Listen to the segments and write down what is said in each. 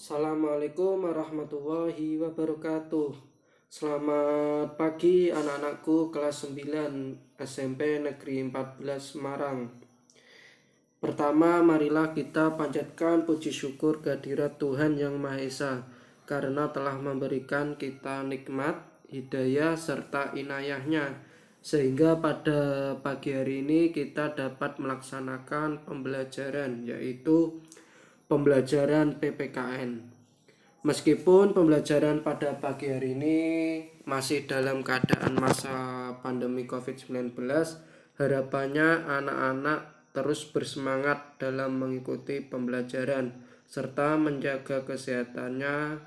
Assalamualaikum warahmatullahi wabarakatuh. Selamat pagi anak-anakku kelas 9 SMP Negeri 14 Semarang. Pertama, marilah kita panjatkan puji syukur kehadirat Tuhan Yang Maha Esa karena telah memberikan kita nikmat, hidayah, serta inayahnya, sehingga pada pagi hari ini kita dapat melaksanakan pembelajaran, yaitu pembelajaran PPKN. Meskipun pembelajaran pada pagi hari ini masih dalam keadaan masa pandemi COVID-19, harapannya anak-anak terus bersemangat dalam mengikuti pembelajaran serta menjaga kesehatannya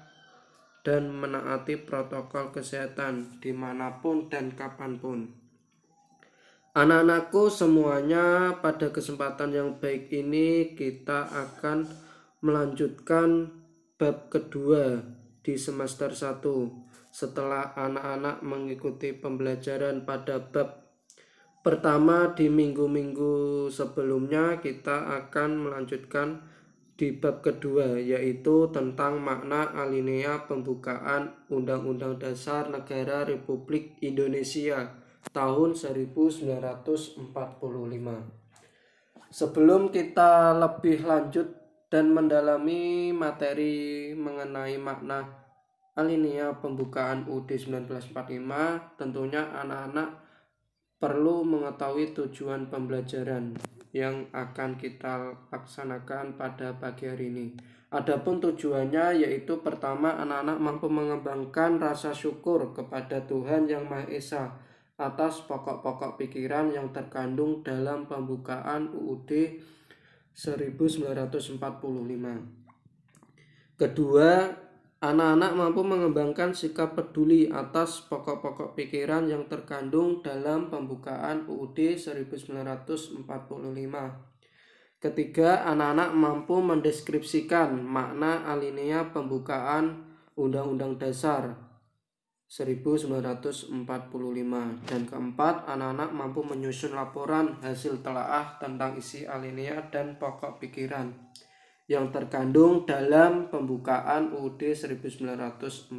dan menaati protokol kesehatan dimanapun dan kapanpun. Anak-anakku semuanya, pada kesempatan yang baik ini kita akan melanjutkan bab kedua di semester 1 setelah anak-anak mengikuti pembelajaran pada bab pertama di minggu-minggu sebelumnya. Kita akan melanjutkan di bab kedua, yaitu tentang makna alinea pembukaan Undang-Undang Dasar Negara Republik Indonesia tahun 1945. Sebelum kita lebih lanjut dan mendalami materi mengenai makna alinea pembukaan UUD 1945, tentunya anak-anak perlu mengetahui tujuan pembelajaran yang akan kita laksanakan pada pagi hari ini. Adapun tujuannya yaitu pertama, anak-anak mampu mengembangkan rasa syukur kepada Tuhan Yang Maha Esa atas pokok-pokok pikiran yang terkandung dalam pembukaan UUD 1945. Kedua, anak-anak mampu mengembangkan sikap peduli atas pokok-pokok pikiran yang terkandung dalam pembukaan UUD 1945. Ketiga, anak-anak mampu mendeskripsikan makna alinea pembukaan Undang-Undang Dasar 1945. Dan keempat, anak-anak mampu menyusun laporan hasil telaah tentang isi alinea dan pokok pikiran yang terkandung dalam pembukaan UUD 1945.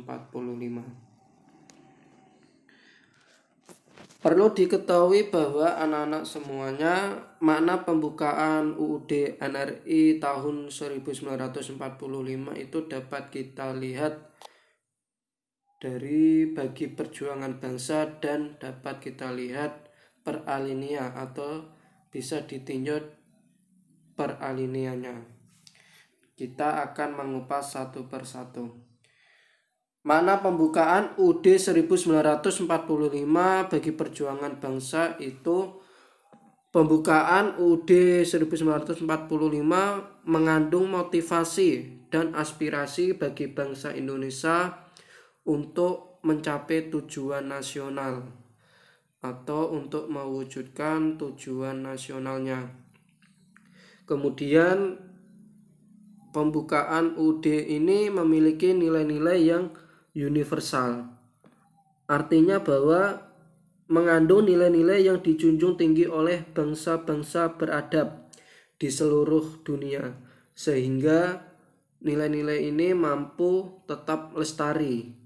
Perlu diketahui bahwa anak-anak semuanya, makna pembukaan UUD NRI tahun 1945 itu dapat kita lihat dari bagi perjuangan bangsa dan dapat kita lihat per alinea atau bisa ditinjau per alineanya. Kita akan mengupas satu persatu. Makna pembukaan UUD 1945 bagi perjuangan bangsa itu, pembukaan UUD 1945 mengandung motivasi dan aspirasi bagi bangsa Indonesia untuk mencapai tujuan nasional atau untuk mewujudkan tujuan nasionalnya. Kemudian pembukaan UUD ini memiliki nilai-nilai yang universal. Artinya bahwa mengandung nilai-nilai yang dijunjung tinggi oleh bangsa-bangsa beradab di seluruh dunia, sehingga nilai-nilai ini mampu tetap lestari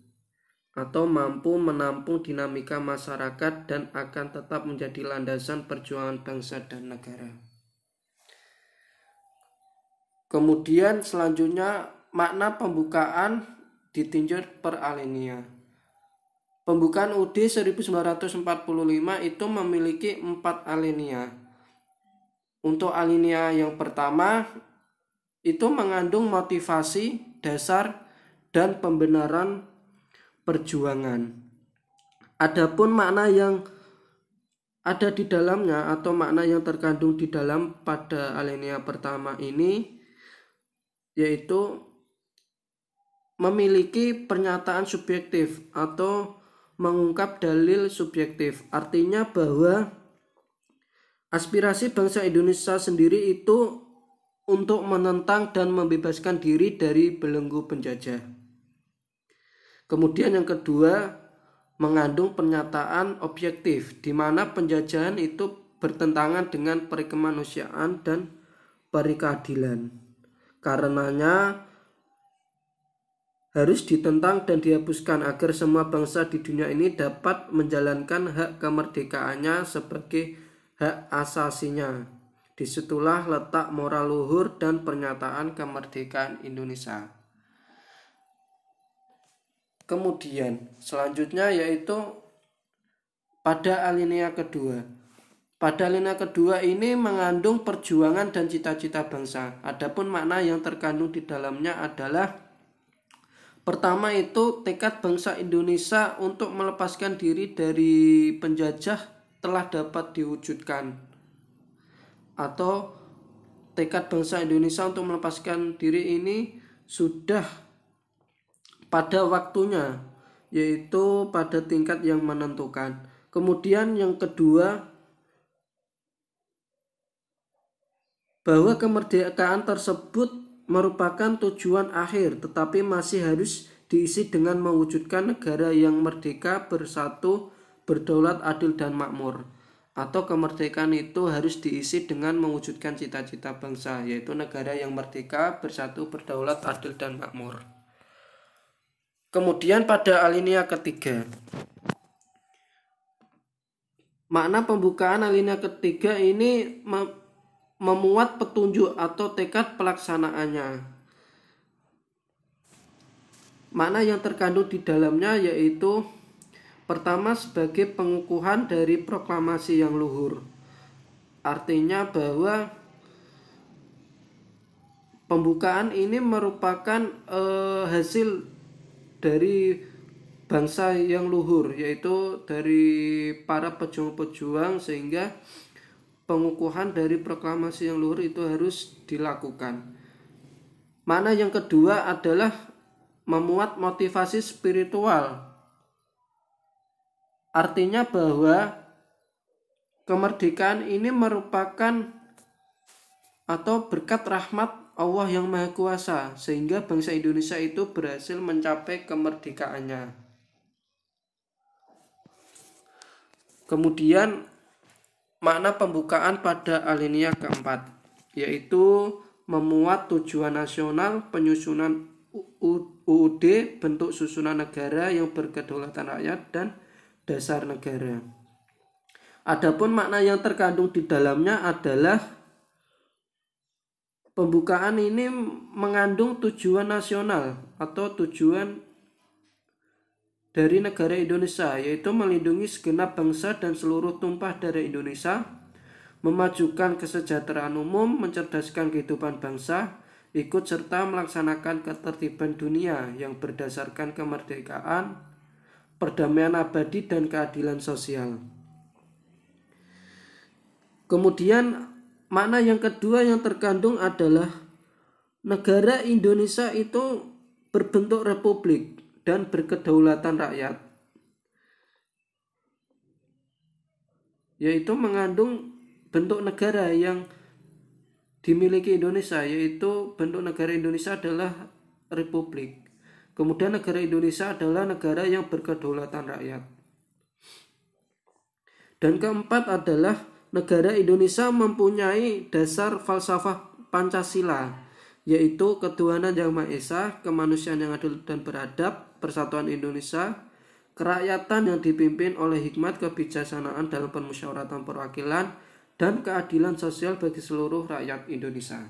atau mampu menampung dinamika masyarakat dan akan tetap menjadi landasan perjuangan bangsa dan negara. Kemudian selanjutnya, makna pembukaan ditinjau per alinea. Pembukaan UUD 1945 itu memiliki 4 alinea. Untuk alinea yang pertama itu mengandung motivasi, dasar, dan pembenaran perjuangan. Adapun makna yang ada di dalamnya atau makna yang terkandung di dalam pada alinea pertama ini yaitu memiliki pernyataan subjektif atau mengungkap dalil subjektif. Artinya bahwa aspirasi bangsa Indonesia sendiri itu untuk menentang dan membebaskan diri dari belenggu penjajah. Kemudian yang kedua, mengandung pernyataan objektif di mana penjajahan itu bertentangan dengan perikemanusiaan dan perikeadilan. Karenanya harus ditentang dan dihapuskan agar semua bangsa di dunia ini dapat menjalankan hak kemerdekaannya sebagai hak asasinya. Disitulah letak moral luhur dan pernyataan kemerdekaan Indonesia. Kemudian selanjutnya yaitu pada alinea kedua. Pada alinea kedua ini mengandung perjuangan dan cita-cita bangsa. Adapun makna yang terkandung di dalamnya adalah pertama itu tekad bangsa Indonesia untuk melepaskan diri dari penjajah telah dapat diwujudkan. Atau tekad bangsa Indonesia untuk melepaskan diri ini sudah pada waktunya, yaitu pada tingkat yang menentukan. Kemudian yang kedua, bahwa kemerdekaan tersebut merupakan tujuan akhir, tetapi masih harus diisi dengan mewujudkan negara yang merdeka, bersatu, berdaulat, adil, dan makmur. Atau kemerdekaan itu harus diisi dengan mewujudkan cita-cita bangsa, yaitu negara yang merdeka, bersatu, berdaulat, adil, dan makmur. Kemudian pada alinea ketiga, makna pembukaan alinea ketiga ini memuat petunjuk atau tekad pelaksanaannya. Makna yang terkandung di dalamnya yaitu pertama sebagai pengukuhan dari proklamasi yang luhur. Artinya bahwa pembukaan ini merupakan hasil dari bangsa yang luhur, yaitu dari para pejuang-pejuang, sehingga pengukuhan dari proklamasi yang luhur itu harus dilakukan. Makna yang kedua adalah memuat motivasi spiritual. Artinya bahwa kemerdekaan ini merupakan atau berkat rahmat Allah yang Maha Kuasa, sehingga bangsa Indonesia itu berhasil mencapai kemerdekaannya. Kemudian makna pembukaan pada alinea keempat, yaitu memuat tujuan nasional, penyusunan UUD, bentuk susunan negara yang berkedaulatan rakyat, dan dasar negara. Adapun makna yang terkandung di dalamnya adalah pembukaan ini mengandung tujuan nasional atau tujuan dari negara Indonesia, yaitu melindungi segenap bangsa dan seluruh tumpah darah Indonesia, memajukan kesejahteraan umum, mencerdaskan kehidupan bangsa, ikut serta melaksanakan ketertiban dunia yang berdasarkan kemerdekaan, perdamaian abadi, dan keadilan sosial. Kemudian makna yang kedua yang terkandung adalah negara Indonesia itu berbentuk republik dan berkedaulatan rakyat, yaitu mengandung bentuk negara yang dimiliki Indonesia, yaitu bentuk negara Indonesia adalah republik. Kemudian negara Indonesia adalah negara yang berkedaulatan rakyat. Dan keempat adalah negara Indonesia mempunyai dasar falsafah Pancasila, yaitu ketuhanan yang Maha Esa, kemanusiaan yang adil dan beradab, persatuan Indonesia, kerakyatan yang dipimpin oleh hikmat kebijaksanaan dalam permusyawaratan perwakilan, dan keadilan sosial bagi seluruh rakyat Indonesia.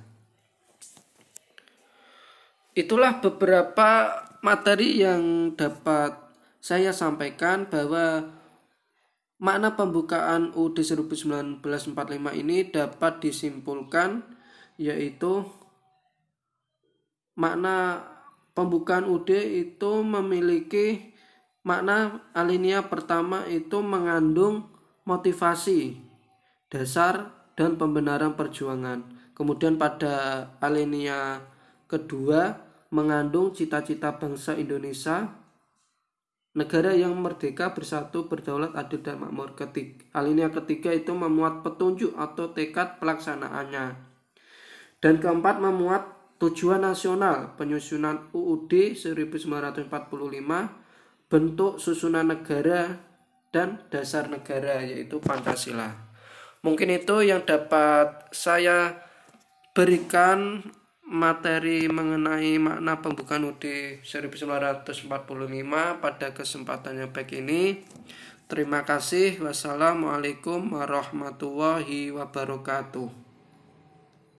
Itulah beberapa materi yang dapat saya sampaikan, bahwa makna pembukaan UUD 1945 ini dapat disimpulkan, yaitu makna pembukaan UUD itu memiliki makna alinea pertama itu mengandung motivasi, dasar, dan pembenaran perjuangan. Kemudian pada alinea kedua mengandung cita-cita bangsa Indonesia, negara yang merdeka, bersatu, berdaulat, adil, dan makmur. Alinea ketiga itu memuat petunjuk atau tekad pelaksanaannya. Dan keempat memuat tujuan nasional, penyusunan UUD 1945, bentuk susunan negara, dan dasar negara, yaitu Pancasila. Mungkin itu yang dapat saya berikan materi mengenai makna pembukaan UUD 1945 pada kesempatan yang baik ini. Terima kasih. Wassalamualaikum warahmatullahi wabarakatuh.